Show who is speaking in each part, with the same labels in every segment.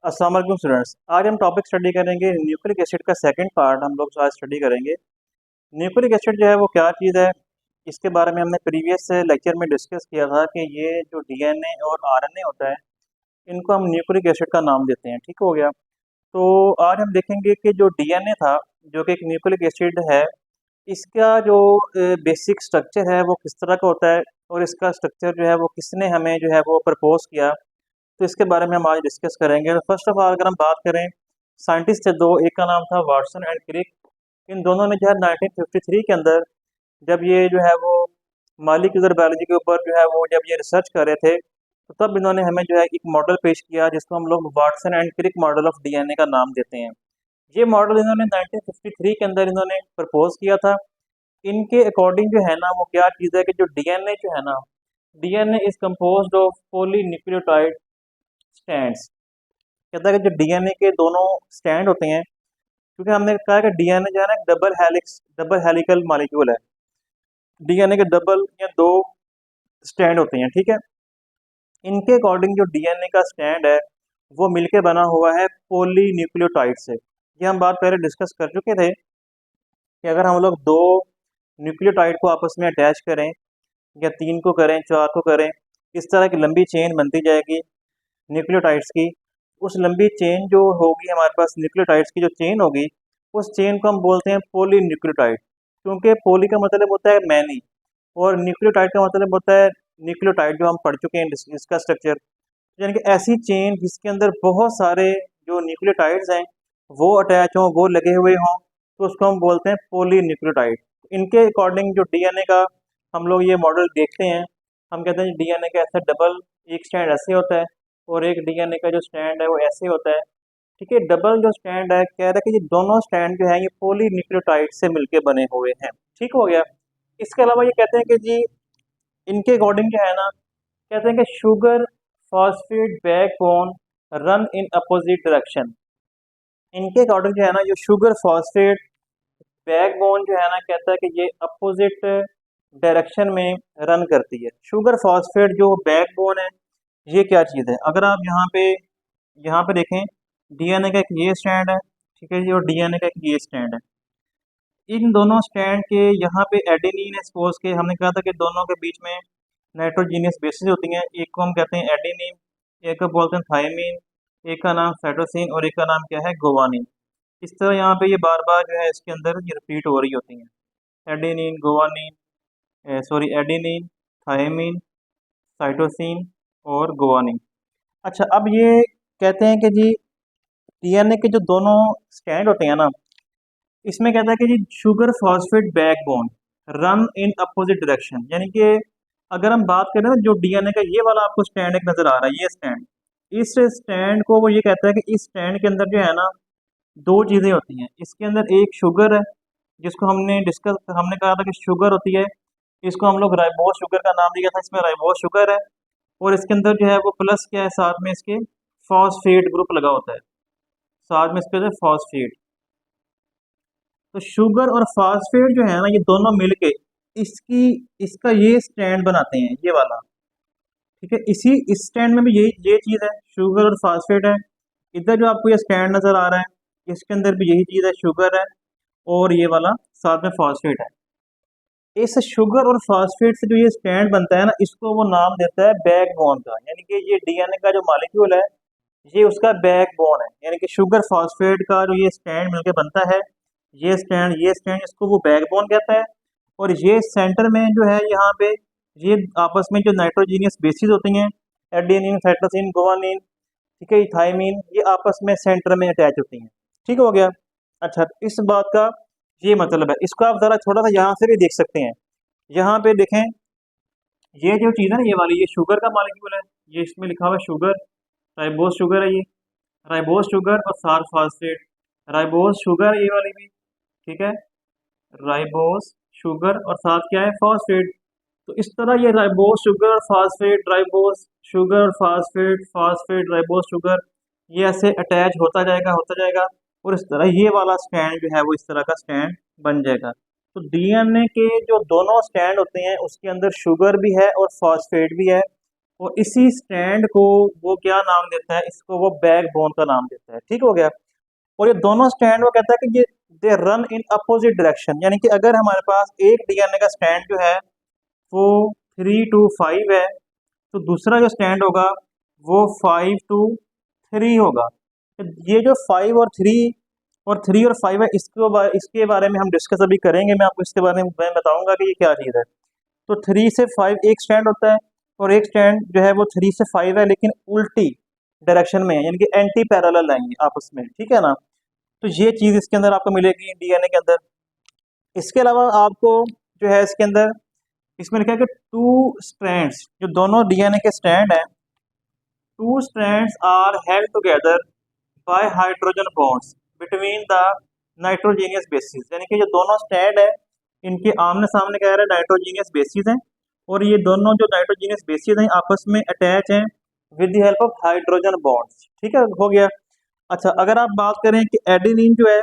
Speaker 1: अस्सलाम वालेकुम स्टूडेंट्स। आज हम टॉपिक स्टडी करेंगे न्यूक्लिक एसिड का सेकंड पार्ट हम लोग आज स्टडी करेंगे। न्यूक्लिक एसिड जो है वो क्या चीज़ है, इसके बारे में हमने प्रीवियस लेक्चर में डिस्कस किया था कि ये जो डीएनए और आरएनए होता है, इनको हम न्यूक्लिक एसिड का नाम देते हैं। ठीक हो गया। तो आज हम देखेंगे कि जो डीएनए था, जो कि एक न्यूक्लिक एसिड है, इसका जो बेसिक स्ट्रक्चर है वो किस तरह का होता है और इसका स्ट्रक्चर जो है वो किसने हमें जो है वो प्रपोज किया, तो इसके बारे में हम आज डिस्कस करेंगे। तो फर्स्ट ऑफ ऑल अगर हम बात करें, साइंटिस्ट थे दो, एक का नाम था वाटसन एंड क्रिक। इन दोनों ने जो है 1953 के अंदर, जब ये जो है वो मॉलिक्यूलर बायोलॉजी के ऊपर जो है वो जब ये रिसर्च कर रहे थे, तो तब इन्होंने हमें जो है एक मॉडल पेश किया जिसको हम लोग Watson and Crick model of DNA का नाम देते हैं। ये मॉडल इन्होंने 1953 के अंदर इन्होंने प्रपोज किया था। इनके अकॉर्डिंग जो है ना वो क्या चीज़ है कि जो डीएनए जो है ना, DNA is composed of polynucleotide stands. कहता है कि जो डीएनए के दोनों स्टैंड होते हैं, क्योंकि हमने कहा कि डीएनए जो है ना डबल हेलिकल मॉलिक्यूल है। डीएनए के डबल या दो स्टैंड होते हैं, ठीक है। इनके अकॉर्डिंग जो डीएनए का स्टैंड है वो मिलके बना हुआ है पॉलीन्यूक्लियोटाइड से। ये हम बात पहले डिस्कस कर चुके थे कि अगर हम लोग दो न्यूक्लियोटाइड को आपस में अटैच करें, या तीन को करें, चार को करें, इस तरह की लंबी चेन बनती जाएगी न्यूक्लियोटाइड्स की। उस लंबी चेन जो होगी हमारे पास, न्यूक्लियोटाइड्स की जो चेन होगी, उस चेन को हम बोलते हैं पोली न्यूक्लियोटाइड। क्योंकि पोली का मतलब होता है मैनी, और न्यूक्लियोटाइड का मतलब होता है न्यूक्लियोटाइड, जो हम पढ़ चुके हैं इसका स्ट्रक्चर। यानी कि ऐसी चेन जिसके अंदर बहुत सारे जो न्यूक्लियोटाइड्स हैं वो अटैच हों, वो लगे हुए हों, तो उसको हम बोलते हैं पोली न्यूक्लियोटाइड। इनके अकॉर्डिंग जो डीएनए का हम लोग ये मॉडल देखते हैं, हम कहते हैं डीएनए का ऐसा डबल एक स्टैंड ऐसे होता है, और एक डीएनए का जो स्टैंड है वो ऐसे होता है। ठीक है, डबल जो स्टैंड है, कह रहा है कि ये दोनों स्टैंड जो है ये पोली न्यूक्लियोटाइड से मिलके बने हुए हैं। ठीक हो गया। इसके अलावा ये कहते हैं कि जी, इनके अकॉर्डिंग जो है ना, कहते हैं कि sugar phosphate backbone run in opposite direction. इनके अकॉर्डिंग जो है ना, जो शुगर फॉस्फेट बैकबोन जो है ना, कहता है कि ये अपोजिट डायरेक्शन में रन करती है। शुगर फॉस्फेट जो बैकबोन है, ये क्या चीज़ है, अगर आप यहाँ पे देखें, डीएनए का एक ये स्टैंड है, ठीक है जी, और डीएनए का एक ये स्टैंड है। इन दोनों स्टैंड के यहाँ पे एडेनिन है, सपोज के हमने कहा था कि दोनों के बीच में नाइट्रोजीनियस बेसिस होती हैं। एक को हम कहते हैं एडेनिन, एक को बोलते हैं थायमिन, एक का नाम साइटोसिन और एक का नाम क्या है, गोवानिन। इस तरह यहाँ पे ये बार बार जो है इसके अंदर ये रिपीट हो रही होती हैं, adenine guanine, sorry adenine, thymine, cytosine और गोवानिन। अच्छा, अब ये कहते हैं कि जी, डीएनए के जो दोनों स्टैंड होते हैं ना, इसमें कहता है कि जी sugar phosphate backbone run in opposite direction. यानी कि अगर हम बात करें ना, जो डीएनए का ये वाला आपको स्टैंड एक नजर आ रहा है, ये स्टैंड, इस स्टैंड को वो ये कहता है कि इस स्टैंड के अंदर जो है ना दो चीजें होती हैं। इसके अंदर एक शुगर है, जिसको हमने कहा था कि शुगर होती है, इसको हम लोग राइबोस शुगर का नाम दिया था, इसमें राइबोस शुगर है। और इसके अंदर जो है वो प्लस क्या है, साथ में इसके फॉस्फेट ग्रुप लगा होता है, साथ में इसके फॉस्फेट। तो शुगर और फॉस्फेट जो है ना, ये दोनों मिलके इसकी इसका ये स्टैंड बनाते हैं, ये वाला। ठीक है, इसी इस स्टैंड में भी ये चीज़ है, शुगर और फॉस्फेट है। इधर जो आपको ये स्टैंड नजर आ रहा है, इसके अंदर भी यही चीज़ है, शुगर है और ये वाला साथ में फॉस्फेट है। इस शुगर और फॉस्फेट से जो ये स्टैंड बनता है ना, इसको वो नाम देता है बैकबोन का। यानी कि ये डीएनए का जो मॉलिक्यूल है, ये उसका बैकबोन है। यानी कि शुगर फॉस्फेट का जो ये स्टैंड मिलके बनता है, ये स्टैंड इसको वो बैकबोन कहता है। और ये सेंटर में जो है यहाँ पे, ये आपस में जो नाइट्रोजीनियस बेसिस होती हैं, एडेनिन, साइटोसिन, गुआनिन, ठीक है, थायमिन, ये आपस में सेंटर में अटैच होती हैं। ठीक हो गया। अच्छा, इस बात का ये मतलब है। इसको आप ज़रा थोड़ा सा यहाँ से भी देख सकते हैं। यहाँ पे देखें, ये जो चीज़ है ना, ये वाली, ये शुगर का मॉलिक्यूल है, ये इसमें लिखा हुआ है शुगर, राइबोस शुगर है ये, राइबोस शुगर और सार फॉस्फेट। राइबोस शुगर ये वाली भी, ठीक है, राइबोस शुगर और साथ क्या है, फॉस्फेट। तो इस तरह ये ribose sugar phosphate, ribose sugar और फॉस्फेट, फॉस्फेट राइबोस शुगर, ये ऐसे अटैच होता जाएगा। और इस तरह ये वाला स्टैंड जो है वो इस तरह का स्टैंड बन जाएगा। तो डीएनए के जो दोनों स्टैंड होते हैं, उसके अंदर शुगर भी है और फॉस्फेट भी है। और इसी स्टैंड को वो क्या नाम देता है, इसको वो बैकबोन का नाम देता है। ठीक हो गया। और ये दोनों स्टैंड वो कहता है कि ये they run in opposite direction, यानी कि अगर हमारे पास एक डीएनए का स्टैंड जो है वो 3 to 5 है, तो दूसरा जो स्टैंड होगा वो 5 to 3 होगा। तो ये जो 5 और 3 है, इसके बारे में हम डिस्कस अभी करेंगे। मैं आपको इसके बारे में मैं बताऊंगा कि ये क्या चीज़ है। तो 3 से 5 एक स्टैंड होता है, और एक स्टैंड जो है वो 3 से 5 है, लेकिन उल्टी डायरेक्शन में है, यानी कि एंटी पैरेलल लाइन है आपस में। ठीक है ना। तो ये चीज़ इसके अंदर आपको मिलेगी डीएनए के अंदर। इसके अलावा आपको जो है इसके अंदर इसमें लिखा है कि 2 स्ट्रैंड्स, जो दोनों डीएनए के स्टैंड हैं, 2 strands are held together by hydrogen bonds between the nitrogenous bases, यानी कि जो दोनों स्टैंड है इनके आमने सामने क्या है, नाइट्रोजीनियस बेसिस हैं, और ये दोनों जो नाइट्रोजीनियस बेसिस हैं आपस में अटैच हैं with the help of hydrogen bonds. ठीक है, हो गया। अच्छा, अगर आप बात करें कि एडेनिन जो है,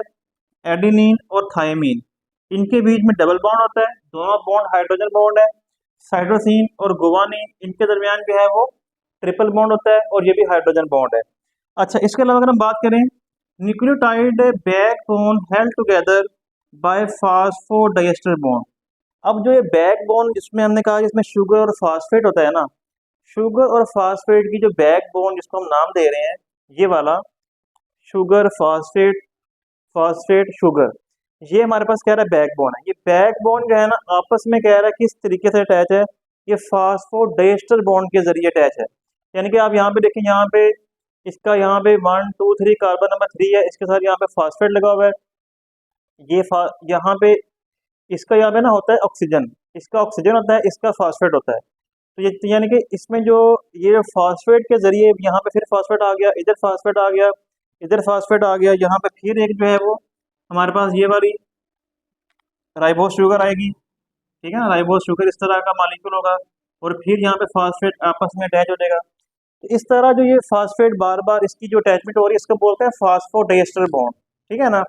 Speaker 1: एडेनिन और थायमीन, इनके बीच में डबल बॉन्ड होता है, दोनों बॉन्ड हाइड्रोजन बॉन्ड है। साइटोसिन और गुवानिन, इनके दरमियान जो है वो ट्रिपल बॉन्ड होता है, और ये भी हाइड्रोजन बॉन्ड है। अच्छा, इसके अलावा अगर हम बात करें, nucleotide backbone held together bye फास्फोडाइएस्टर bond. अब जो ये बैकबोन जिसमें हमने कहा जिसमें शुगर और फास्फेट होता है ना, शुगर और फास्फेट की जो बैकबोन जिसको हम नाम दे रहे हैं, ये वाला शुगर फास्फेट, फास्फेट शुगर, ये हमारे पास कह रहा है बैकबोन है। ये बैकबोन जो है ना आपस में कह रहा है किस तरीके से अटैच है, ये फास्फोडाइएस्टर बॉन्ड के जरिए अटैच है। यानी कि आप यहाँ पे देखें, यहाँ पे इसका यहाँ पे 1 2 3 कार्बन नंबर 3 है, इसके साथ यहाँ पे फास्फेट लगा हुआ है। यहाँ पे इसका यहाँ पे ना होता है ऑक्सीजन, इसका ऑक्सीजन होता है, इसका फास्फेट होता है। तो ये तो यानी कि इसमें जो ये फास्फेट के जरिए यहाँ पे फिर फास्फेट आ गया, इधर फास्फेट आ गया, इधर फास्फेट आ गया, यहाँ पे फिर एक जो है वो हमारे पास ये वाली राइबोस शुगर आएगी। ठीक है ना, राइबोस शुगर इस तरह का मॉलिक्यूल होगा, और फिर यहाँ पे फास्फेट आपस में अटैच हो जाएगा। तो इस तरह जो ये फास्फेट बार बार इसकी जो अटैचमेंट हो रही है, इसको बोलते हैं फास्फोडाइएस्टर बॉन्ड। ठीक है ना।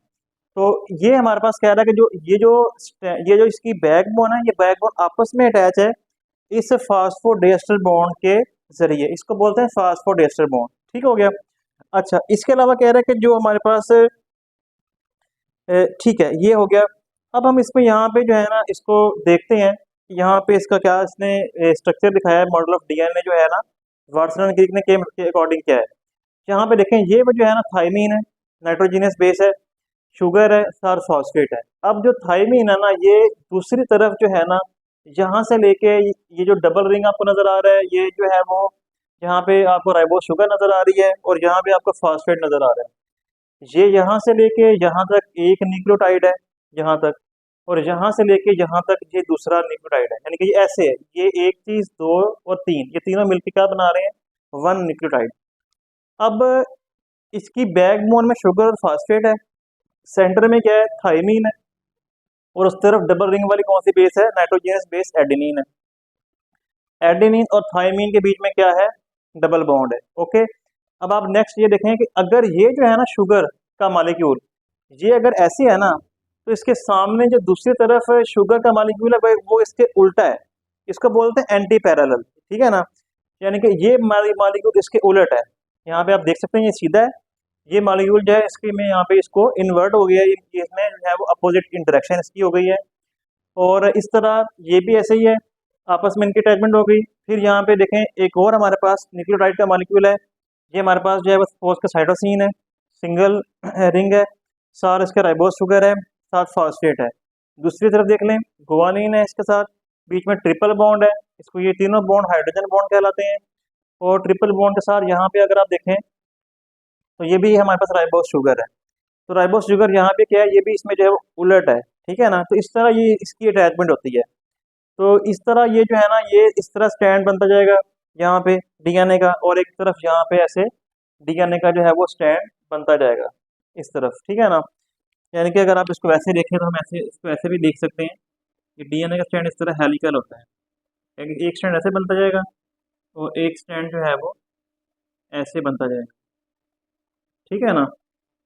Speaker 1: तो ये हमारे पास कह रहा है कि जो ये जो इसकी बैकबोन है, ये बैकबोन आपस में अटैच है इस फास्फोडाइएस्टर बॉन्ड के जरिए, इसको बोलते हैं फास्फोडाइएस्टर बॉन्ड। ठीक हो गया। अच्छा, इसके अलावा कह रहा है कि जो हमारे पास ठीक है, ये हो गया। अब हम इसमें यहाँ पे जो है ना इसको देखते हैं, यहाँ पे इसका क्या इसने स्ट्रक्चर दिखाया है, मॉडल ऑफ डीएनए जो है ना, वाटसन एंड क्रिक ने के अकॉर्डिंग क्या है। यहाँ पे देखें, ये जो है ना थायमीन है, नाइट्रोजीनियस बेस है, शुगर है, सर फॉस्फेट है। अब जो थायमीन है ना, ये दूसरी तरफ जो है ना, यहाँ से लेके ये जो डबल रिंग आपको नजर आ रहा है, ये जो है वो यहाँ पे आपको राइबोस शुगर नजर आ रही है, और यहाँ पे आपको फॉस्फेट नजर आ रहा है। ये यहाँ से लेके यहाँ तक एक न्यूक्लियोटाइड है, यहाँ तक, और यहाँ से लेके यहाँ तक ये दूसरा न्यूक्लियोटाइड है, यानी कि ये ऐसे है, ये एक चीज, दो और तीन, ये तीनों मिलकर क्या बना रहे हैं, 1 न्यूक्लियोटाइड। अब इसकी बैकबोन में शुगर और फास्फेट है, सेंटर में क्या है, थायमीन है, और उस तरफ डबल रिंग वाली कौन सी बेस है, नाइट्रोजनस बेस एडेनिन है। एडेनिन और थायमीन के बीच में क्या है, डबल बॉन्ड है। ओके। अब आप नेक्स्ट ये देखें कि अगर ये जो है ना शुगर का मॉलिक्यूल, ये अगर ऐसे है ना, तो इसके सामने जो दूसरी तरफ शुगर का मॉलिक्यूल है वो इसके उल्टा है, इसको बोलते हैं एंटी पैरेलल। ठीक है ना, यानी कि ये मॉलिक्यूल इसके उलट है। यहाँ पे आप देख सकते हैं ये सीधा है, ये मॉलिक्यूल जो है इसके में यहाँ पे इसको इन्वर्ट हो गया है, इसमें जो है वो अपोजिट इंटरेक्शन इसकी हो गई है। और इस तरह ये भी ऐसे ही है, आपस में इनकी अटैचमेंट हो गई। फिर यहाँ पे देखें, एक और हमारे पास न्यूक्लियोटाइड का मॉलिक्यूल है, ये हमारे पास जो है वो सपोज का साइटोसिन है, सिंगल रिंग है, साथ इसके राइबोस शुगर है, साथ फास्फेट है। दूसरी तरफ देख लें, गुआनिन है इसके साथ, बीच में ट्रिपल बॉन्ड है, इसको ये तीनों बॉन्ड हाइड्रोजन बॉन्ड कहलाते हैं। और ट्रिपल बॉन्ड के साथ यहाँ पे अगर आप देखें, तो ये भी हमारे पास राइबोस शुगर है। तो राइबोस शुगर यहाँ पे क्या है, ये भी इसमें जो है वो उलट है। ठीक है ना, तो इस तरह ये इसकी अटैचमेंट होती है। तो इस तरह ये जो है ना, ये इस तरह स्टैंड बनता जाएगा यहाँ पे डीएनए का, और एक तरफ यहाँ पे ऐसे डीएनए का जो है वो स्टैंड बनता जाएगा इस तरफ। ठीक है ना, यानी कि अगर आप इसको वैसे देखें तो हम ऐसे इसको ऐसे भी देख सकते हैं कि डीएनए का स्टैंड इस तरह हेलिकल होता है, एक स्टैंड ऐसे बनता जाएगा, और एक स्टैंड जो है वो ऐसे बनता जाएगा। ठीक है ना,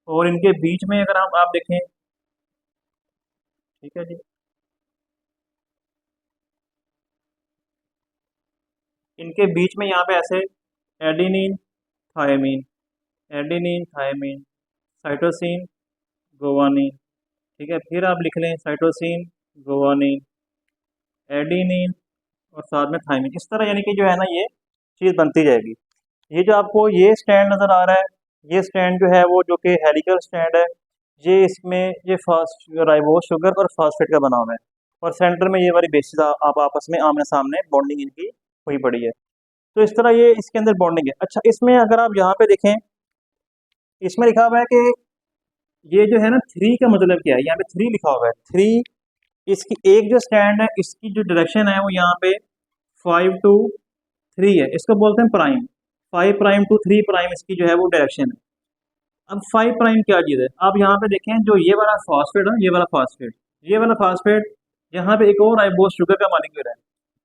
Speaker 1: और इनके बीच में अगर आप देखें, ठीक है जी। इनके बीच में यहाँ पे ऐसे adenine thymine, adenine thymine, cytosine guanine, ठीक है। फिर आप लिख लें साइटोसिन गुआनिन, एडिनिन और साथ में थायमीन। इस तरह यानी कि जो है ना ये चीज़ बनती जाएगी। ये जो आपको ये स्टैंड नज़र आ रहा है, ये स्टैंड जो है वो जो कि हेलिकल स्टैंड है, ये इसमें ये राइबोस शुगर और फास्फेट का बना हुआ है, और सेंटर में ये वाली बेसिस आप आपस में आमने सामने बॉन्डिंग इनकी हुई पड़ी है। तो इस तरह ये इसके अंदर बॉन्डिंग है। अच्छा, इसमें अगर आप यहाँ पे देखें, इसमें लिखा हुआ है कि ये जो है ना थ्री का मतलब क्या है, यहाँ पे थ्री लिखा हुआ है। थ्री, इसकी एक जो स्टैंड है इसकी जो डायरेक्शन है वो यहाँ पे 5 to 3 है, इसको बोलते हैं प्राइम। 5 प्राइम to 3 प्राइम इसकी जो है वो डायरेक्शन है। अब 5 प्राइम क्या चीज़ है, आप यहाँ पे देखें जो ये वाला फास्फेट है, ये वाला फास्फेट, ये वाला फास्फेट, यहाँ पे एक और राइबोस शुगर का मॉलिक्यूल है,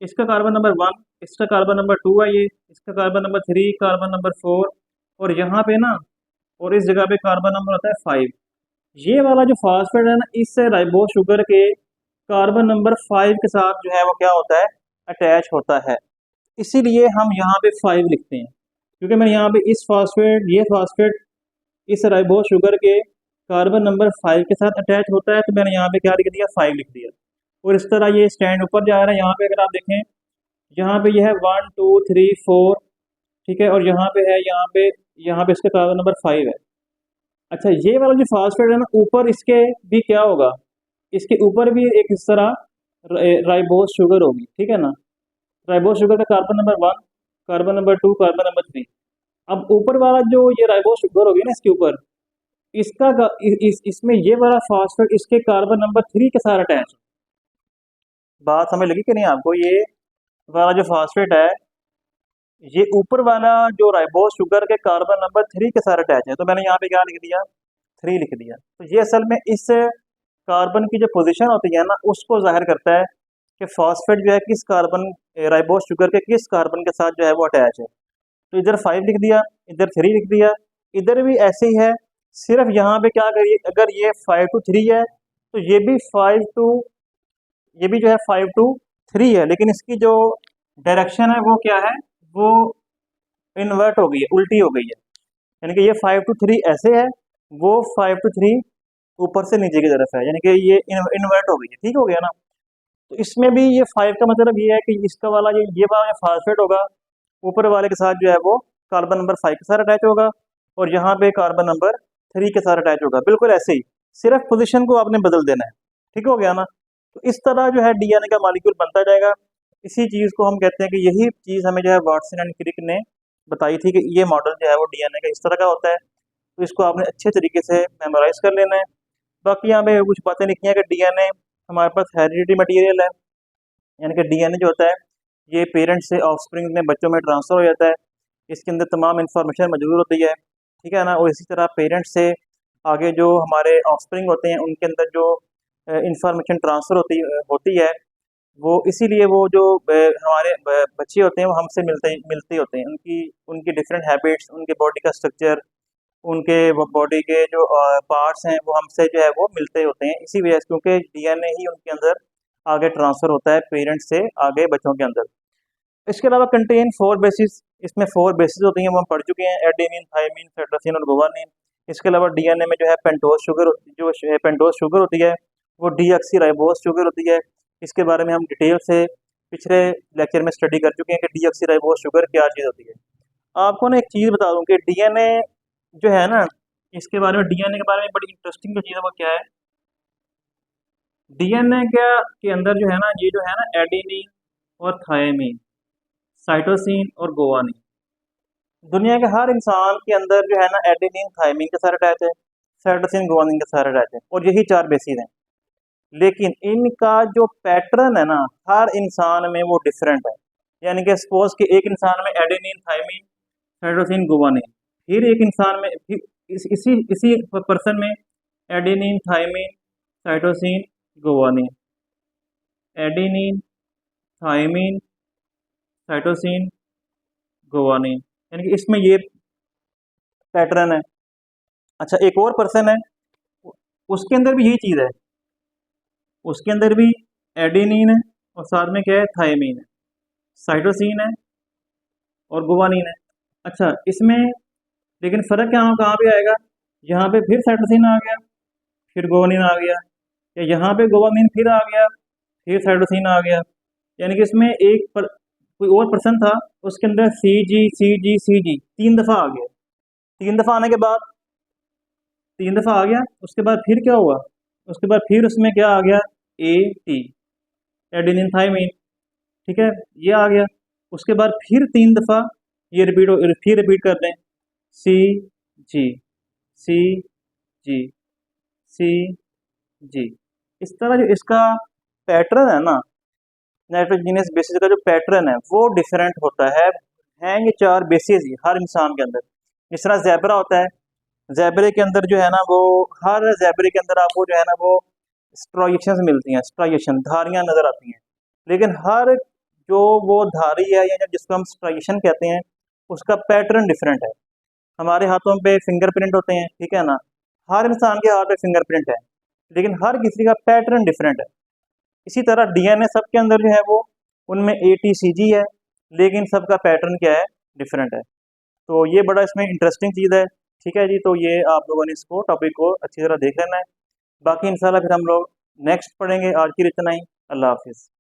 Speaker 1: इसका कार्बन नंबर 1, इसका कार्बन नंबर 2 है, ये इसका कार्बन नंबर 3, कार्बन नंबर 4, और यहाँ पे ना, और इस जगह पे कार्बन नंबर होता है 5। ये वाला जो फास्फेट है ना, इससे राइबोस शुगर के कार्बन नंबर 5 के साथ जो है वो क्या होता है, अटैच होता है। इसीलिए हम यहाँ पे 5 लिखते हैं, क्योंकि मैंने यहाँ पे इस फास्फेट, ये फास्फेट इस राइबोस शुगर के कार्बन नंबर 5 के साथ अटैच होता है, तो मैंने यहाँ पे क्या लिख दिया, 5 लिख दिया। और इस तरह ये स्टैंड ऊपर जा रहा है। यहाँ पे अगर आप देखें, यहाँ पे ये है 1 2 3 4, ठीक है, और यहाँ पे है, यहाँ पे इसका कार्बन नंबर 5 है। अच्छा, ये वाला जो फास्फेट है ना, ऊपर इसके भी क्या होगा, इसके ऊपर भी एक इस तरह राइबोस शुगर होगी, ठीक है ना। राइबोस शुगर का carbon number 1, carbon number 2, carbon number 3। अब ऊपर वाला जो ये राइबोस शुगर होगी ना, इसके ऊपर इसका इसमें ये वाला फास्फेट इसके कार्बन नंबर 3 के साथ अटैच। बात समझ लगी कि नहीं आपको? ये वाला जो फास्फेट है, ये ऊपर वाला जो राइबोस शुगर के कार्बन नंबर 3 के साथ अटैच है, तो मैंने यहाँ पे क्या लिख दिया, 3 लिख दिया। तो ये असल में इस कार्बन की जो पोजीशन होती है ना, उसको जाहिर करता है कि फास्फेट जो है किस कार्बन, राइबोस शुगर के किस कार्बन के साथ जो है वो अटैच है। तो इधर 5 लिख दिया, इधर 3 लिख दिया, इधर भी ऐसे ही है। सिर्फ यहाँ पे क्या करिए, अगर ये 5 to 3 है तो ये भी 5 to, ये भी जो है 5 to 3 है, लेकिन इसकी जो डायरेक्शन है वो क्या है, वो इन्वर्ट हो गई है, उल्टी हो गई है। यानी कि ये 5 to 3 ऐसे है, वो 5 to 3 ऊपर से नीचे की तरफ है, यानी कि ये इन्वर्ट हो गई है, ठीक हो गया ना। तो इसमें भी ये 5 का मतलब ये है कि इसका वाला ये वाला फास्फेट होगा, ऊपर वाले के साथ जो है वो कार्बन नंबर 5 के साथ अटैच होगा, और यहाँ पे कार्बन नंबर 3 के साथ अटैच होगा, बिल्कुल ऐसे ही, सिर्फ पोजीशन को आपने बदल देना है, ठीक हो गया ना। तो इस तरह जो है डीएनए का मॉलिक्यूल बनता जाएगा। इसी चीज़ को हम कहते हैं कि यही चीज़ हमें जो है वाटसन एंड क्रिक ने बताई थी कि ये मॉडल जो है वो डीएनए का इस तरह का होता है। तो इसको आपने अच्छे तरीके से मेमोराइज कर लेना है। बाकी यहाँ पे कुछ बातें लिखी हैं कि डीएनए हमारे पास हेरिडिटी मटीरियल है, यानी कि डीएनए जो होता है ये पेरेंट्स से ऑफस्प्रिंग में, बच्चों में ट्रांसफ़र हो जाता है। इसके अंदर तमाम इन्फॉर्मेशन मौजूद होती है, ठीक है ना। और इसी तरह पेरेंट्स से आगे जो हमारे ऑफस्प्रिंग होते हैं उनके अंदर जो इंफॉर्मेशन ट्रांसफ़र होती है, वो इसीलिए वो जो हमारे बच्चे होते हैं वो हमसे मिलते होते हैं। उनकी उनकी डिफरेंट हैबिट्स, उनके बॉडी का स्ट्रक्चर, उनके बॉडी के जो पार्ट्स हैं वो हमसे जो है वो मिलते होते हैं, इसी वजह से, क्योंकि डीएनए ही उनके अंदर आगे ट्रांसफ़र होता है पेरेंट्स से आगे बच्चों के अंदर। इसके अलावा कंटेन 4 बेसिस, इसमें 4 बेसिस होती हैं, वो हम पढ़ चुके हैं, एडेनिन, थायमिन, साइटोसिन और गुआनिन। इसके अलावा डीएनए में जो है पेंटोस शुगर, जो पेंटोस शुगर होती है वो डीऑक्सीराइबोस शुगर होती है। इसके बारे में हम डिटेल से पिछले लेक्चर में स्टडी कर चुके हैं कि डीऑक्सीराइबोस शुगर क्या चीज़ होती है। आपको ना एक चीज़ बता दूं कि डीएनए जो है ना, इसके बारे में, डीएनए के बारे में बड़ी इंटरेस्टिंग जो चीज़ है वो क्या है, डीएनए के अंदर जो है ना, ये जो है ना एडेनिन और थायमिन, साइटोसिन और गुआनिन, दुनिया के हर इंसान के अंदर जो है ना एडेनिन थायमिन के साथ अटैच है, साइटोसिन गुआनिन के साथ अटैच है, और यही 4 बेसिस हैं। लेकिन इनका जो पैटर्न है ना, हर इंसान में वो डिफरेंट है। यानी कि सपोज कि एक इंसान में एडेनिन थायमिन साइटोसिन गुआनिन, फिर एक इंसान में, फिर इसी इसी पर्सन में adenine thymine cytosine guanine, adenine thymine cytosine guanine, यानी कि इसमें ये पैटर्न है। अच्छा, एक और पर्सन है, उसके अंदर भी यही चीज़ है, उसके अंदर भी एडेनिन है और साथ में क्या है, थायमिन है, साइटोसिन है और गुवानीन है। अच्छा, इसमें लेकिन फ़र्क यहाँ कहाँ पे आएगा, यहाँ पे फिर साइटोसिन आ गया, फिर गुवानीन आ गया, या यहाँ पे गुवानीन फिर आ गया, फिर साइटोसिन आ गया। यानी कि इसमें कोई और पर्सन था, उसके अंदर सी जी 3 दफ़ा आ गया। 3 दफ़ा आने के बाद 3 दफ़ा आ गया, उसके बाद फिर क्या हुआ, उसके बाद फिर उसमें क्या आ गया, AT, एडेनिन थाइमिन, ठीक है, ये आ गया। उसके बाद फिर 3 दफ़ा ये रिपीट कर दें, C G C G C G। इस तरह जो इसका पैटर्न है ना, नाइट्रोजीनियस बेसिस का जो पैटर्न है वो डिफरेंट होता है। हैं ये 4 बेसिस ही हर इंसान के अंदर। जिस तरह ज़ेब्रा होता है, ज़ेब्रे के अंदर जो है ना वो, हर ज़ेब्रे के अंदर आपको जो है ना वो स्ट्राइएशंस मिलती हैं, स्ट्राइएशन धारियाँ नज़र आती हैं। लेकिन हर जो वो धारी है या जिसको हम स्ट्राइएशन कहते हैं, उसका पैटर्न डिफरेंट है। हमारे हाथों पे फिंगरप्रिंट होते हैं, ठीक है ना, हर इंसान के हाथ पे फिंगरप्रिंट है, लेकिन हर किसी का पैटर्न डिफरेंट है। इसी तरह डीएनए सबके अंदर जो है वो, उनमें ATCG है, लेकिन सबका पैटर्न क्या है, डिफरेंट है। तो ये बड़ा इसमें इंटरेस्टिंग चीज़ है। ठीक है जी, तो ये आप लोगों ने इसको टॉपिक को अच्छी तरह देख लेना है। बाकी इंशाल्लाह फिर हम लोग नेक्स्ट पढ़ेंगे। आज के लिए इतना ही। अल्लाह हाफिज़।